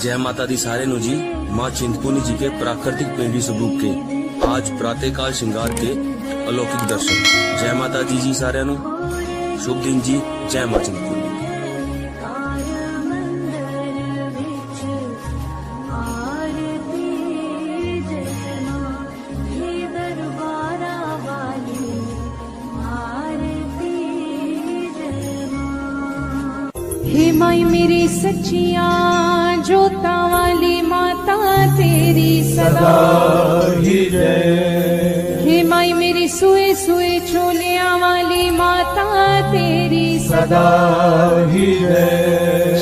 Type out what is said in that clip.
जय माता दी सारे नु जी। माँ चिंतपूर्णी जी के प्राकृतिक पेंडी स्वरूप के आज प्रातःकाल श्रृंगार के अलौकिक दर्शन। जय माता दी जी सारे नु। शुभ दिन जी। जय माँ चिंतपूर्णी। हे माई मेरी सच्चिया जोता वाली माता तेरी सदा ही जय। हे माई मेरी सुए सुए चोलिया वाली माता तेरी सदा ही जय।